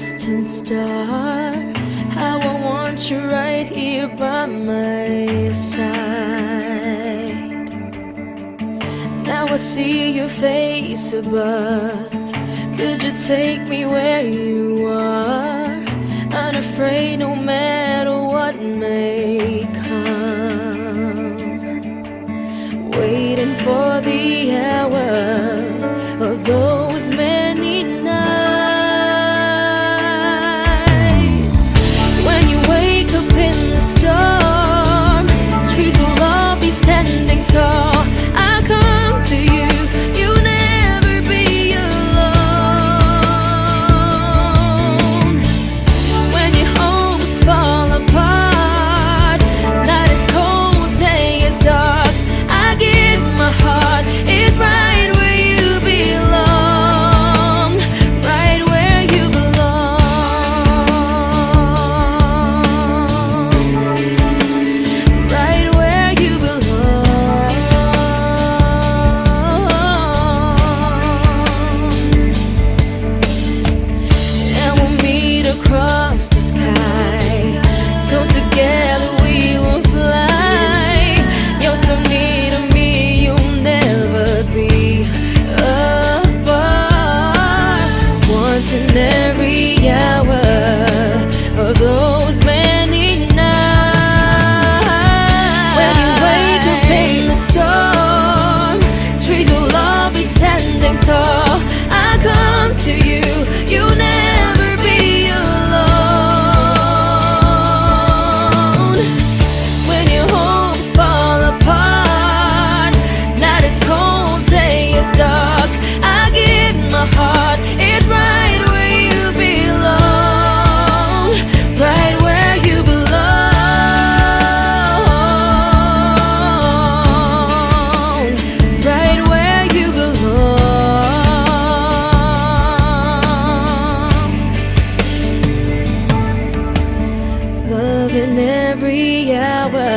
distant star, how I want you right here by my side. Now I see your face above. Could you take me where you are, unafraid no matter what may come, waiting for the hour of those many nights when you wake up in the storm. Trees will all be standing tall. I come to you, you'll never be alone. When your homes fall apart, night is cold, day is dark, I give my heart. It's right where you belong, right where you belong, right where you belong. And we'll meet across the sky, so together we will fly. You're so near to me, you'll never be apart. Once in every hour of those many nights, when you wake up in the storm, trees will all be standing tall. I come to you, you'll never be alone. When your homes fall apart, night is cold, day is dark, I give my heart. It's right where you belong, right where you belong, right where you belong. Love in every hour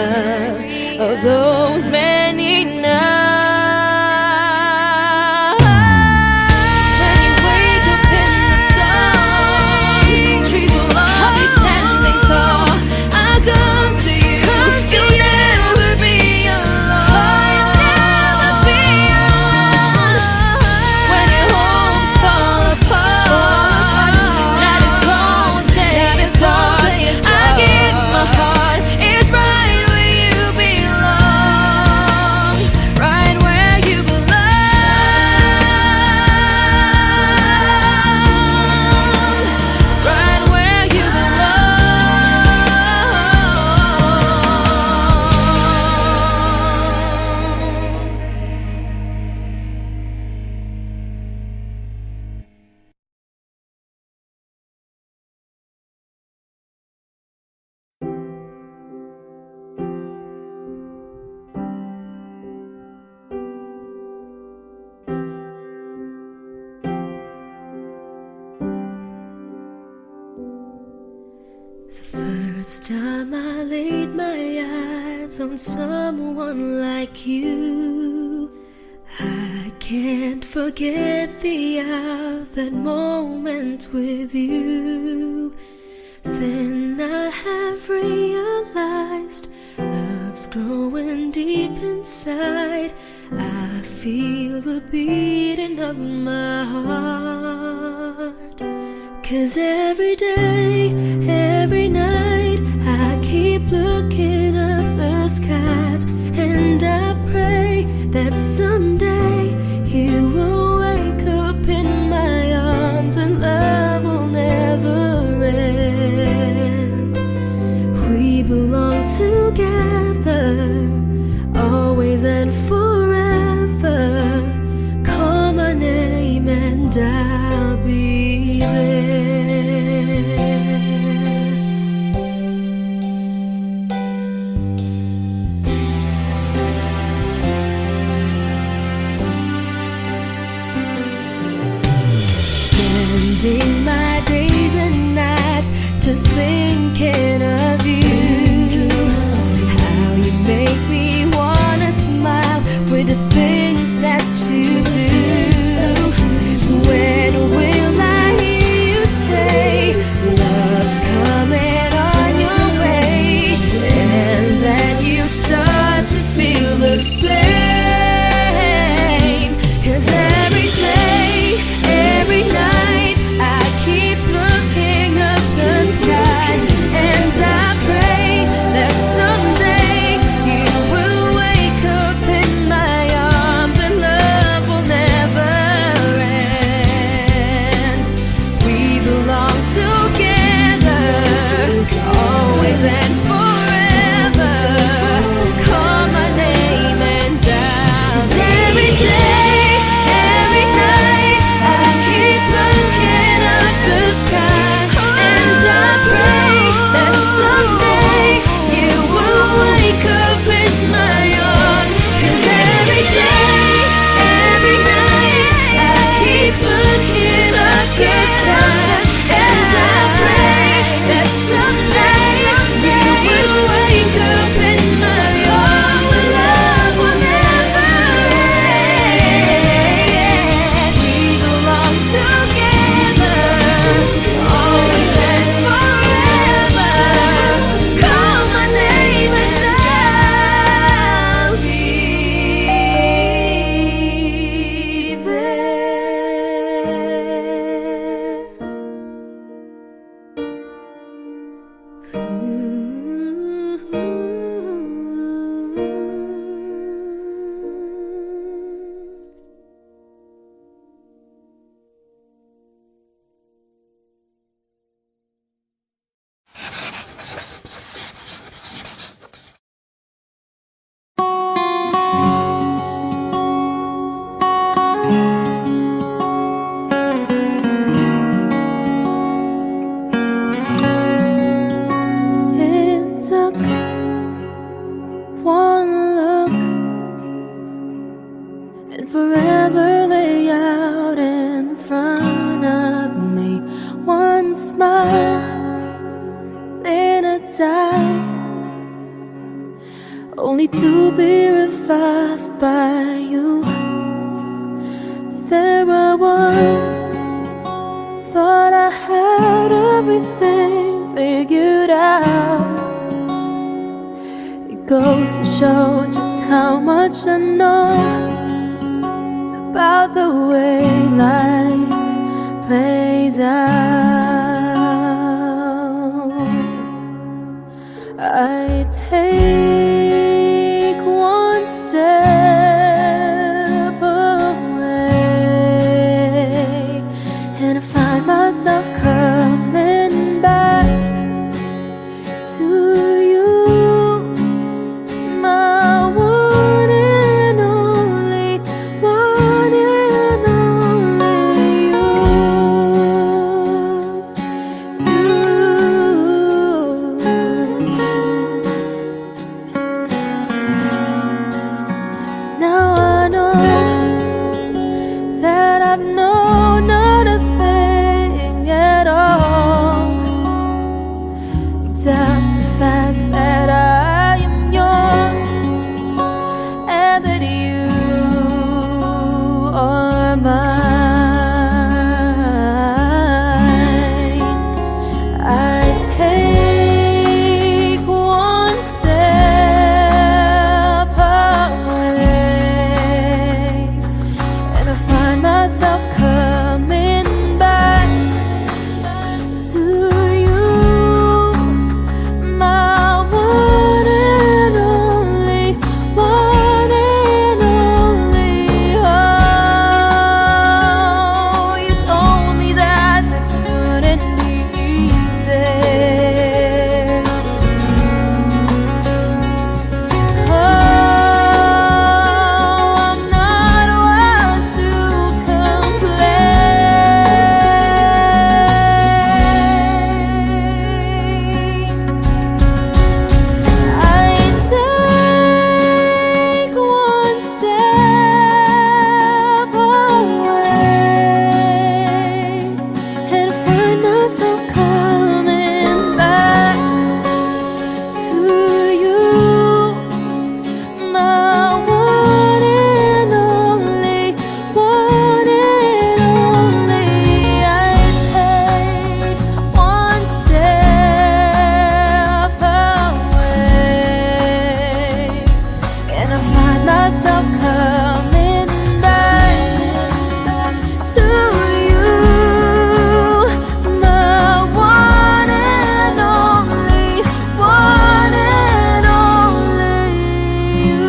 of those many nights. When you wake up in the storm, trees will all be standing tall. I come to you, you'll never be alone. When your homes fall apart, night is cold, day is dark, I give my heart. It's right where you belong, right where you belong, right where you The first time I laid my eyes on someone like you, I can't forget the hour, that moment with you. Then I have realized love's growing deep inside. I feel the beating of my heart. 'Cause every day, every night, I keep looking up the skies, and I pray that someday you will wake up in my arms and love will never end. We belong together, always and forever. Call my name and I'll be there. one look and forever lay out in front of me. One smile, then I die, only to be revived by you. There I was, thought I had everything figured out. It goes to show just how much I know about the way life plays out. I take one step away and I find myself coming back to you, my one and only, one and only you. Now I know that I've known not a thing at all, except the fact that I am yours and that you are mine. I take one step away and I find myself coming back to you, my one and only, one and only. Oh, you told me that this wouldn't be easy. Oh, I'm not one to complain. I take one step away and I find myself coming back to you, my one and only, one and only. I take one step away and I find myself coming back to you, my one and only, one and only you.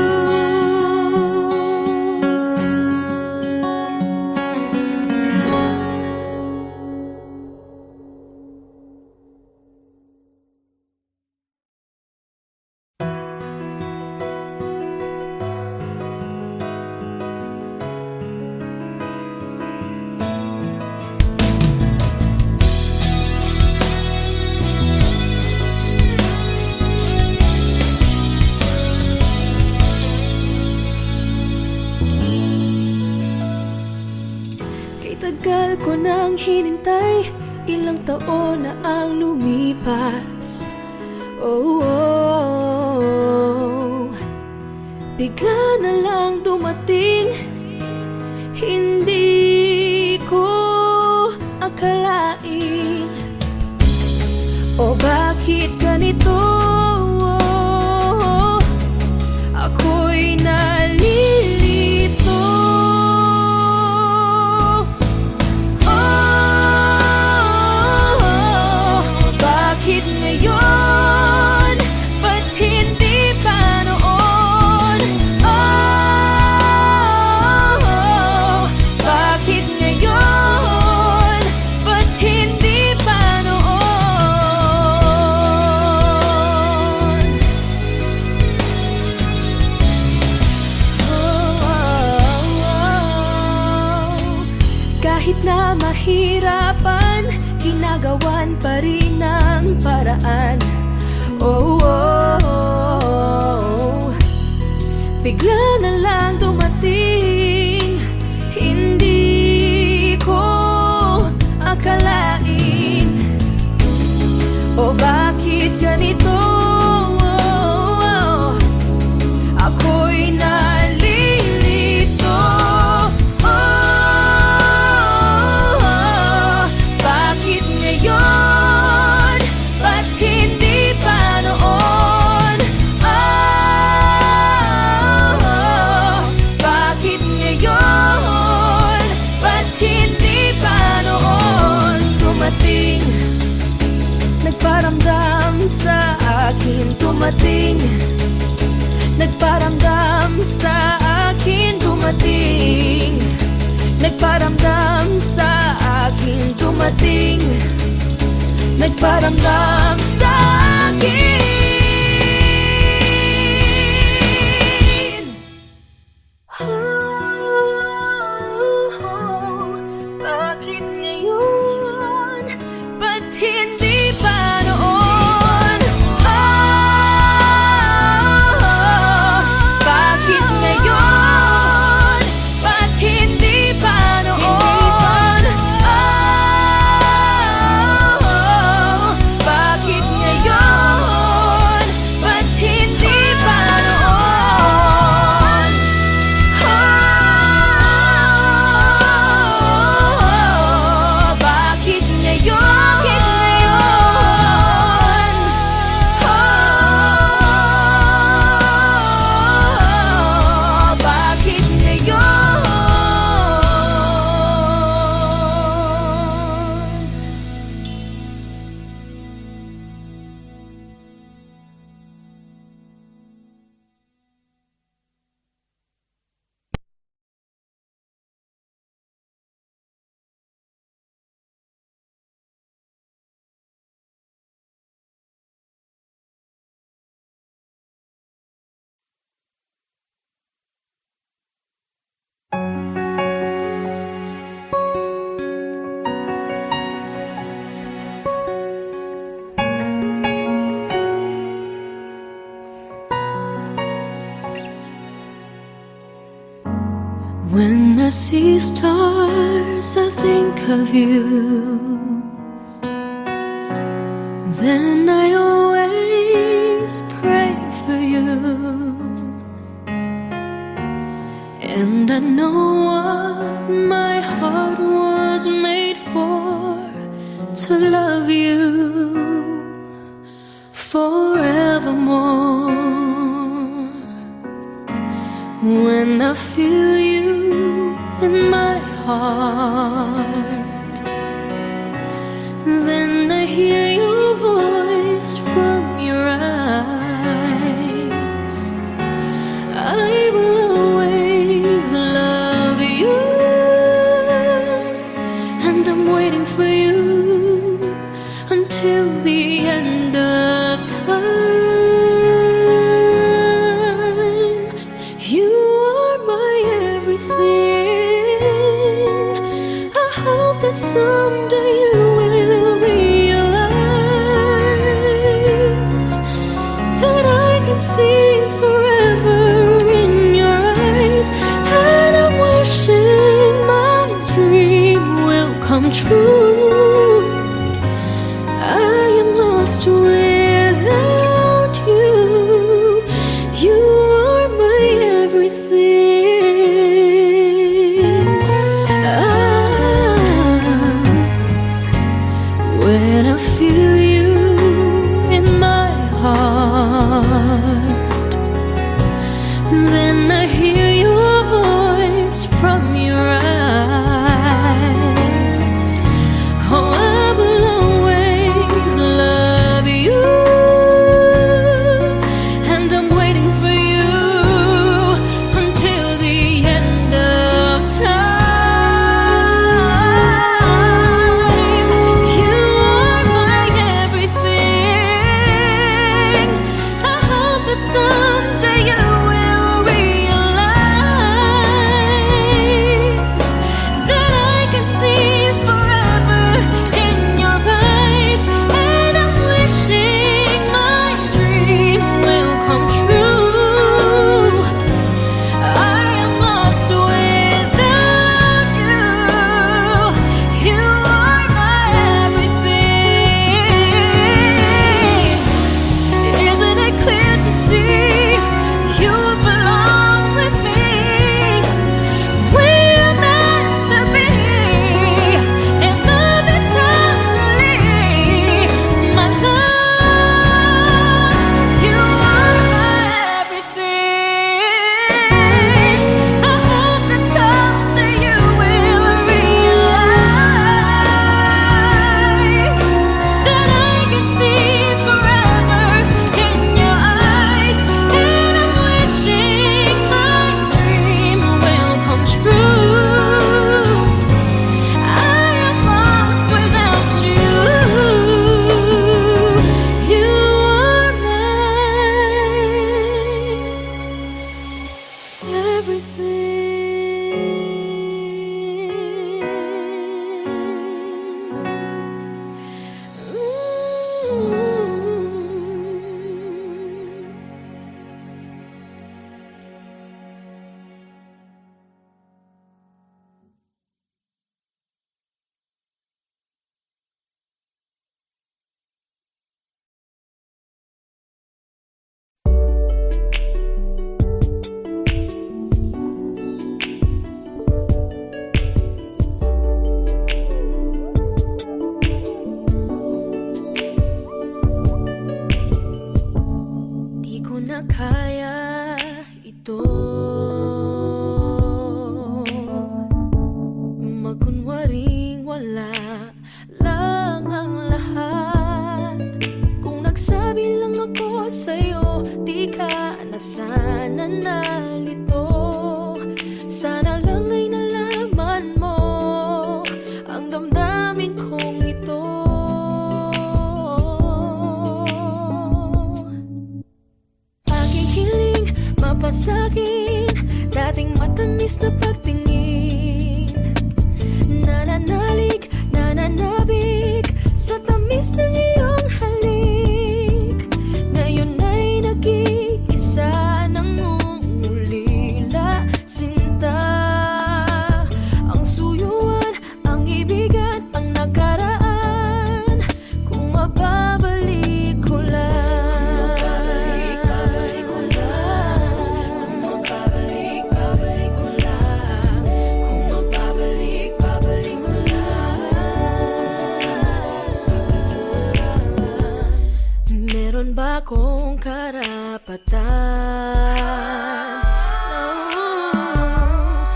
Kay tagal ko nang hinintay, ilang taon na ang lumipas. Oh, oh, bigla na lang dumating, hindi ko akalain. O bakit ganito? Ako'y nalilito. Bakit ngayon? Ba't hindi pa noon? Bakit ngayon? Ba't hindi pa noon? Kahit na mahirapan, ginagawan pa rin ng paraan. Oh, oh, oh. sa akin dumating. Nagparamdam sa akin dumating. Nagparamdam sa akin dumating. Nagparamdam sa akin. Bakit ngayon? Ba't hindi pa noon? Bakit ngayon? Ba't hindi pa noon? Bakit ngayon? Ba't hindi pa noon? Bakit ngayon? Bakit ngayon? When I see stars, I think of you. Then I always pray for you. And I know what my heart was made for, to love you forevermore. When I feel you in my heart, then I hear your voice from your eyes. I will always love you, and I'm waiting for you until the end of time. You are my everything. I hope that someday you will realize that I can see forever in your eyes. And I'm wishing my dream will come true. I am lost without you. You are my everything. When I feel you in my heart, then I hear your voice from your eyes. Oh, I will always love you, and I'm waiting for you until the end of time. You are my everything. I hope that someday you will realize Di ko na kaya ito, magkunwaring wala lang ang lahat. Kung nagsabi lang ako sa'yo, di ka na sana nalito. Sana lang ay nalaman mo ang damdamin kong ito. Aking hiling mapasagin, dating matamis na pagtingin. Nananalig, nananabik sa tamis ng iyong halik. Ngayon ay nag-iisa nang umulila, sinta. Ang suyuan, ang ibigan, ang nakaraan. Kung mababalik ko lang, babalik ko lang. Kung mababalik, babalik ko lang. Kung mababalik, babalik ko lang. Meron ba akong karapatan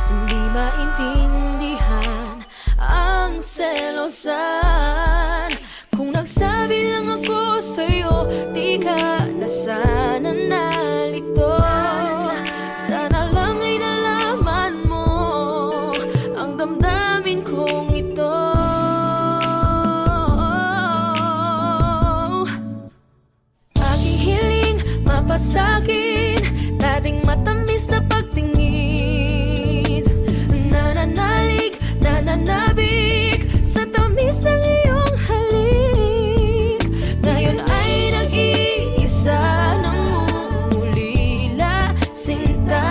hindi maintindihan ang selosan? Kung nagsabi lang ako sa'yo, di ka na sana nalito. Sana lang ay nalaman mo ang damdamin kong ito. Aking hiling mapasagin, dating matamis na pagtingin. Nananalig, nananabik sa tamis ng iyong halik. Ngayon ay nag-iisa nang umulila, sinta.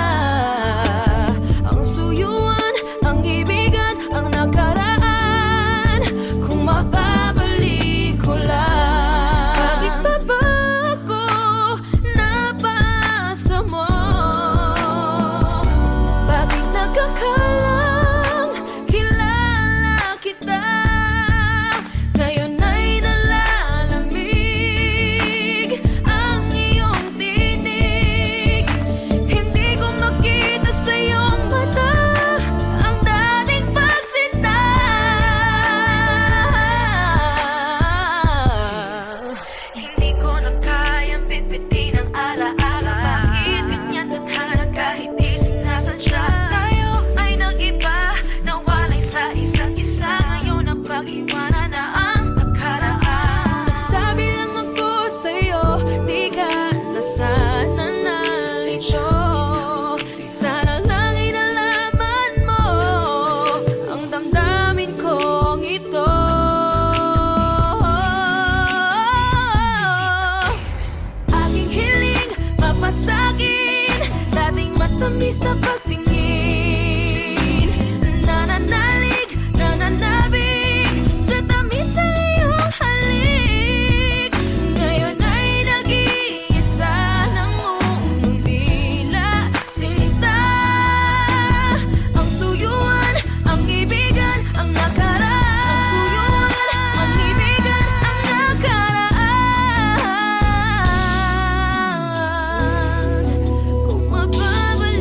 Ang suyuan, ang ibigan, ang nakaraan. Kung mababalik ko lang, bakit pa ba ako napasa mo? Bakit nagkakalang kilala kita? Ngayon ay nalalamig ang iyong tinig. Hindi ko makita sa iyong mata ang dating pagsinta. Hindi ko na kayang bitbitin ang alaala. Bakit ganyan tadhana kahit isip nasan siya? Tayo ay nag-iba, nawalay sa isa't isa. Ngayon ang pag-iwanan na ang nakaraan. Nagsabi lang ako sa'yo, di ka na sana nalito. Sana lang ay nalaman mo ang damdamin kong ito. Aking hiling mapasagin, dating matamis na pagtingin. Nananalig, nananabik sa tamis ng iyong halik. Ngayon ay nag-iisa nang umulila, sinta. Ang suyuan, ang ibigan, ang nakaraan. Ang suyuan, ang ibigan, ang nakaraan. Kung mababalik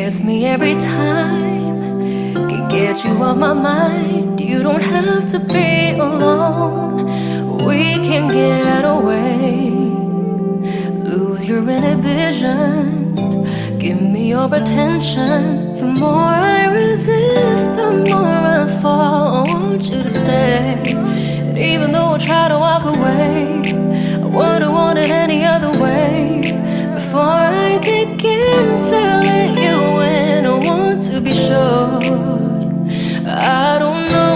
gets me every time. Can get you off my mind. You don't have to be alone. We can get away. Lose your inhibitions. Give me your attention. The more I resist, the more I fall. I want you to stay. And even though I try to walk away, I wouldn't want it any other way. Before I begin to let you in, I want to be sure. I don't know,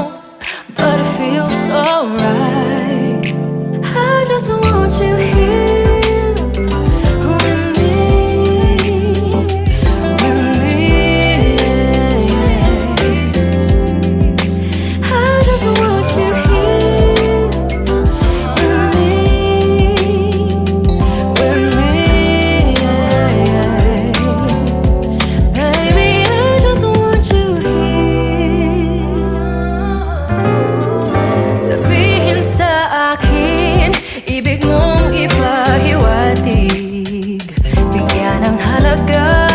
but it feels so right. I just want you here. Sabihin sa akin, ibig mong ipahiwatig. Bigyan ng halaga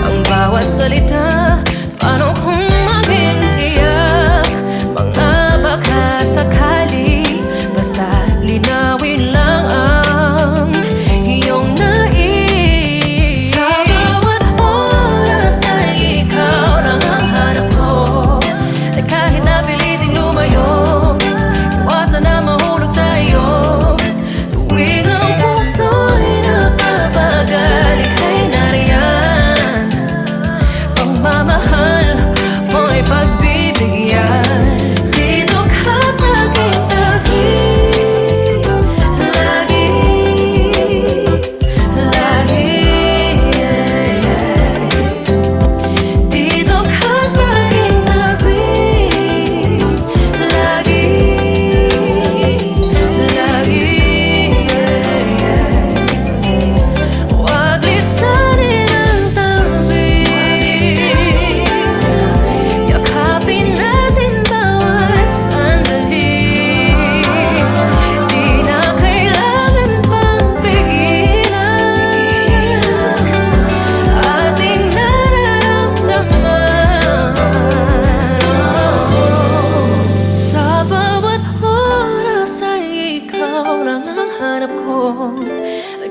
ang bawat salita. Paano kung maging tiyak? Mga baka sakali, basta linawin lang ang iyong nais. Sa bawat oras ay ikaw lang ang hanap ko. At kahit na piliting lumayo,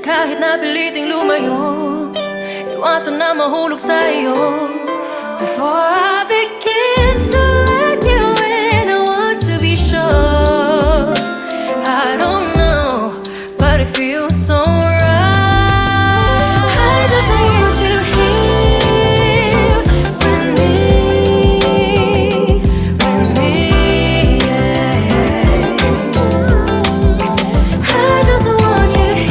kahit na piliting lumayo, iwasan na mahulog sa iyo. Before I begin to let you in, I want to be sure. I don't know, but it feels so right. I just want you here with me, yeah. I just want you here.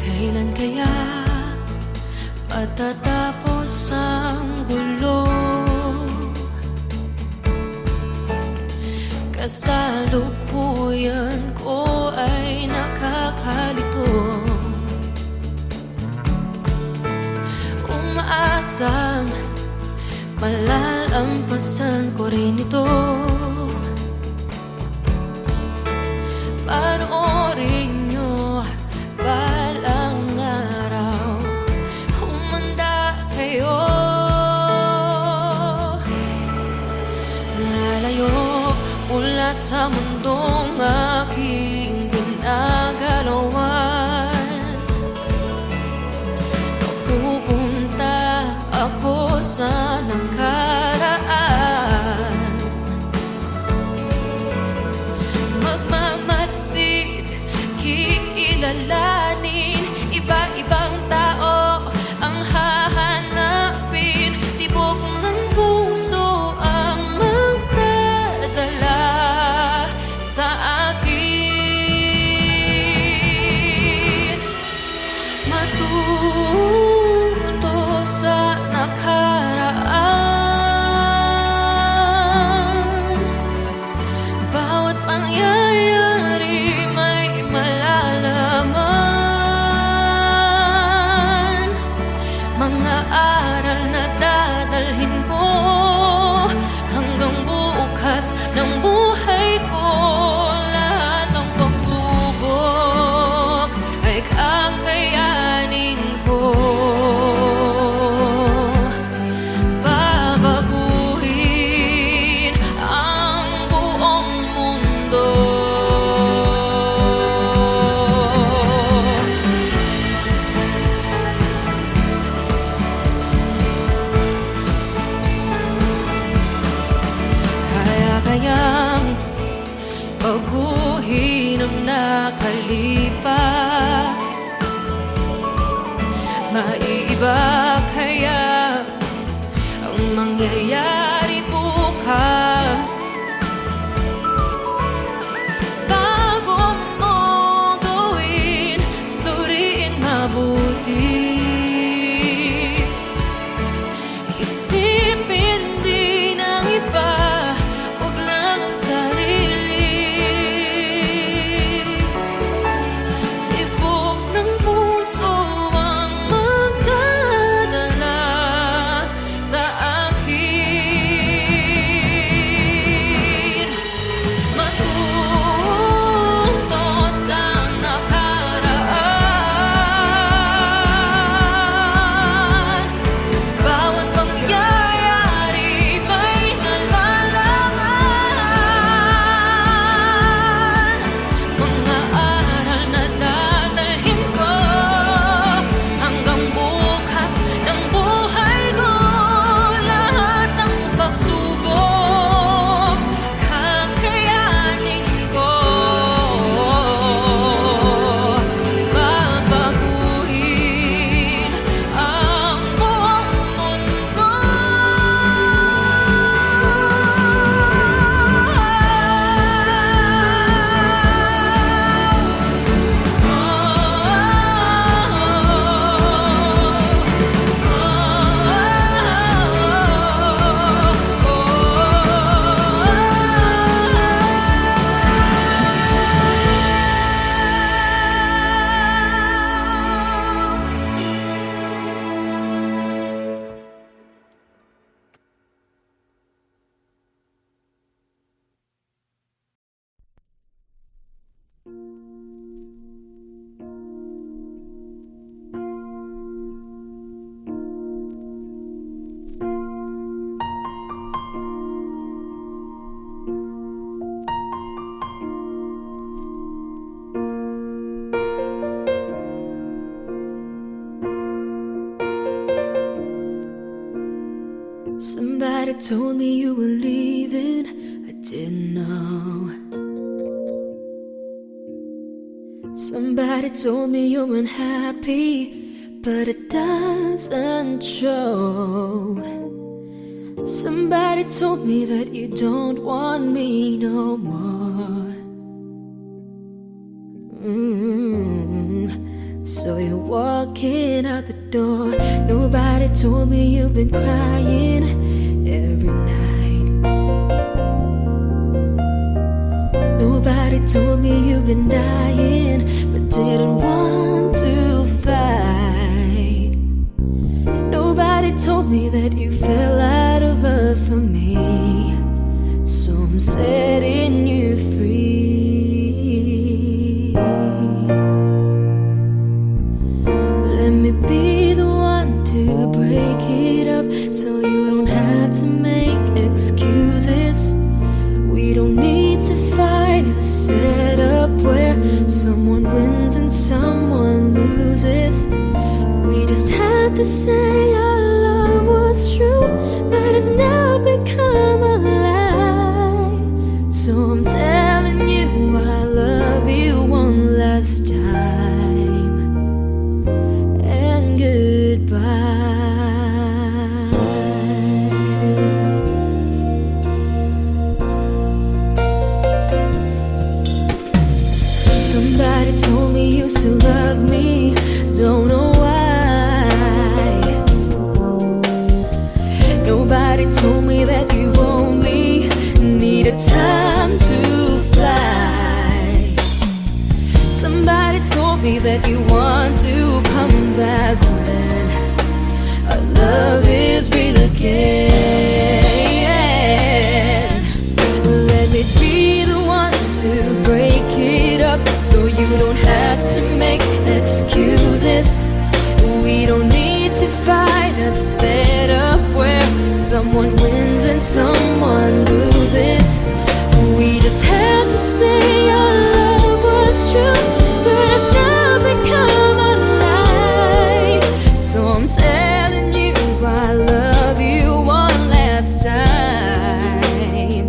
Kailan kaya matatapos ang gulo? Kasalukuyan ko ay nakakalito. Umaasang malalampasan ko rin ito. Panoorin nyo balang araw, humanda kayo. Lalayo mula sa mundong aking ginagalawan. Pupunta ako sa nakaraan. Magmamasid, kikilalanin, iba-ibang tao ang hahanapin. Tibok ng puso ang magdadala. sayang baguhin ang nakalipas. Maiiba kaya ang mangyayari bukas? Bago mo gawin, suriin mabuti. Isipin din ang iba, huwag lang ang sarili. Tibok ng puso ang magdadala sa akin. Matuto sa nakaraan. Bawat pangyayari may nalalaman. Mga aral na dadalhin ko hanggang bukas ng buhay ko. Lahat ng pagsubok kakayanin ko. Babaguhin ang buong mundo. Somebody told me you were leaving, I didn't know. Somebody told me you're unhappy, but it doesn't show. Somebody told me that you don't want me no more. So you're walking out the door. Nobody told me you've been crying every night. Nobody told me you've been dying, but didn't want to fight. Nobody told me that you fell out of love for me. So I'm setting you free. Let me be the one to break it up, so you don't have to make excuses. We don't need to find a setup where someone wins and someone loses. We just have to say our love was true, but it's now become a lie. So I'm telling you I love you one last time, and goodbye. Somebody told me you still love me, don't know why. Nobody told me that you only needed time to fly. Somebody told me that you want to come back when our love is real again. Let me be the one to break it up, so you don't have to make excuses. We don't need to find a setup where someone wins and someone loses. We just had to say our love was true, but it's now become a lie. So I'm telling you I love you one last time,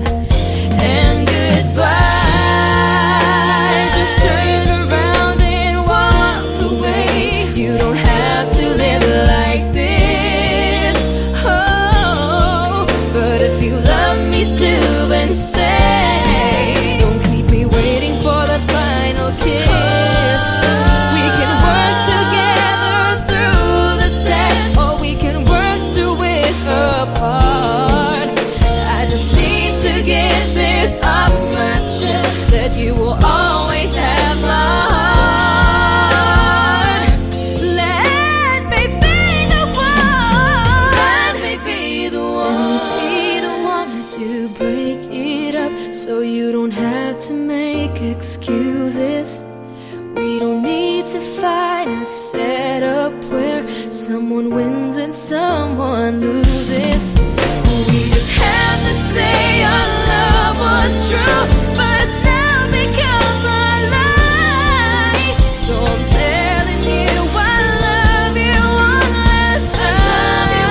is off my chest that you will always have my heart. Let me be the one. Let me be the one. Be the one to break it up, so you don't have to make excuses. We don't need to find a setup where someone wins and someone loses. We just have to say our love was true, but it's now become a lie. So I'm telling you I love you one last time.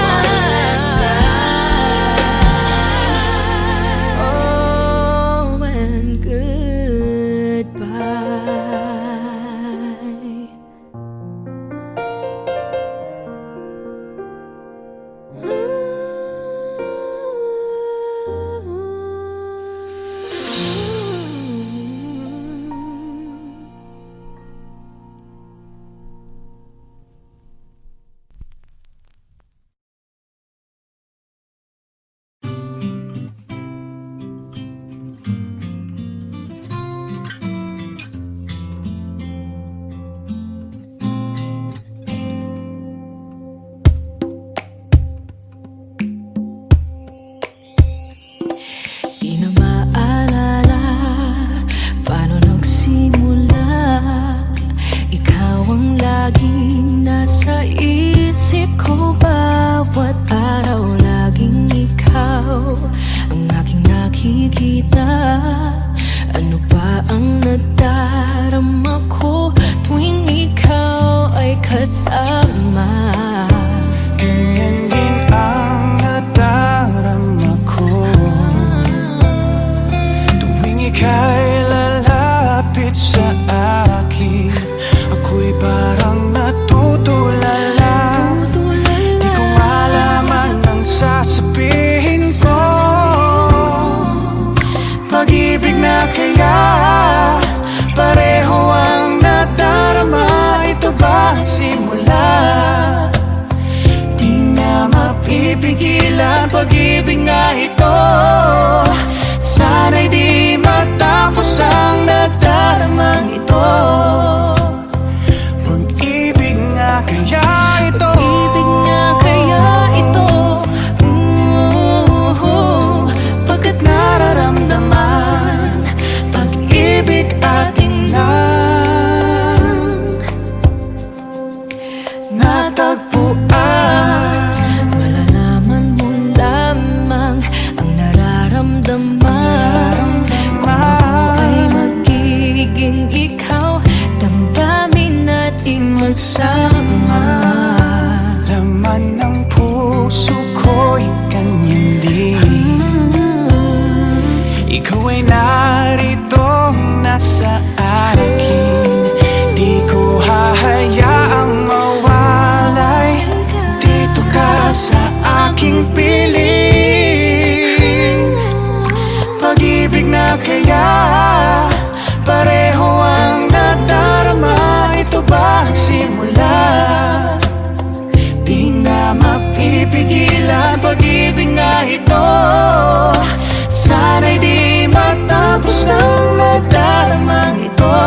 Oh, and goodbye. Di na maalala paano nagsimula. Ikaw ang laging nasa isip ko, bawat araw laging ikaw ang aking nakikita. Ano ba ang nadarama ko tuwing ikaw ay kasama? Ganyan din ang nadarama ko tuwing ika'y lalapit sa akin. Ako'y parang natutulala, di ko malaman ang sasabihin ko. Pag-ibig na kaya pareho ang nadarama. Ito ba ang simula? Di na mapipigilan pag-ibig nga ito. Sana'y di matapos ang nadaramang ito. Pag-ibig nga kaya ito. Pag-ibig nga kaya ito. Pagkat nararamdaman pag-ibig ating lang natagpuan. Malalaman mo lamang ang nararamdaman kung ako ay magiging ikaw. Damdamin natin magsama. Laman ng puso ko'y ganyan din. Ikaw ay narito nasa akin. Di ko hahayaang mawalay. Dito ka sa aking piling. Pag-ibig na kaya pareho ang nadarama. Ito ba ang simula? Di na mapipigilan pag-ibig nga ito. Sana'y di matapos ang nadaramang ito.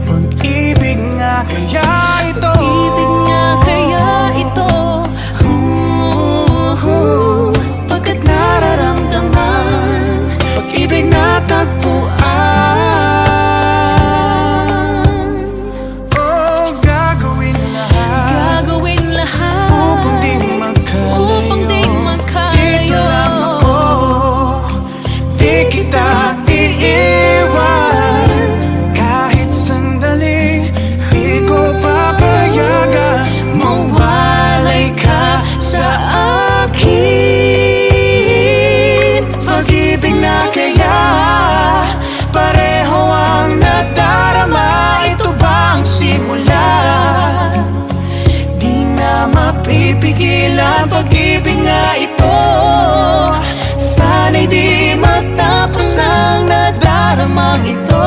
Pag-ibig nga kaya ito. Pag-ibig nga kaya ito. Pagkat nararamdaman pag-ibig na tagpuan. Oh, gagawin lahat upang di magkalayo. Dito lang ako, di kita iiwan. Kahit sandali, di ko papayagan mawalay ka sa akin. Pag-ibig na kaya pareho ang nadarama. Ito ba ang simula? Di na mapipigilan pag-ibig nga ito. Sana'y di matapos ang nadaramang ito.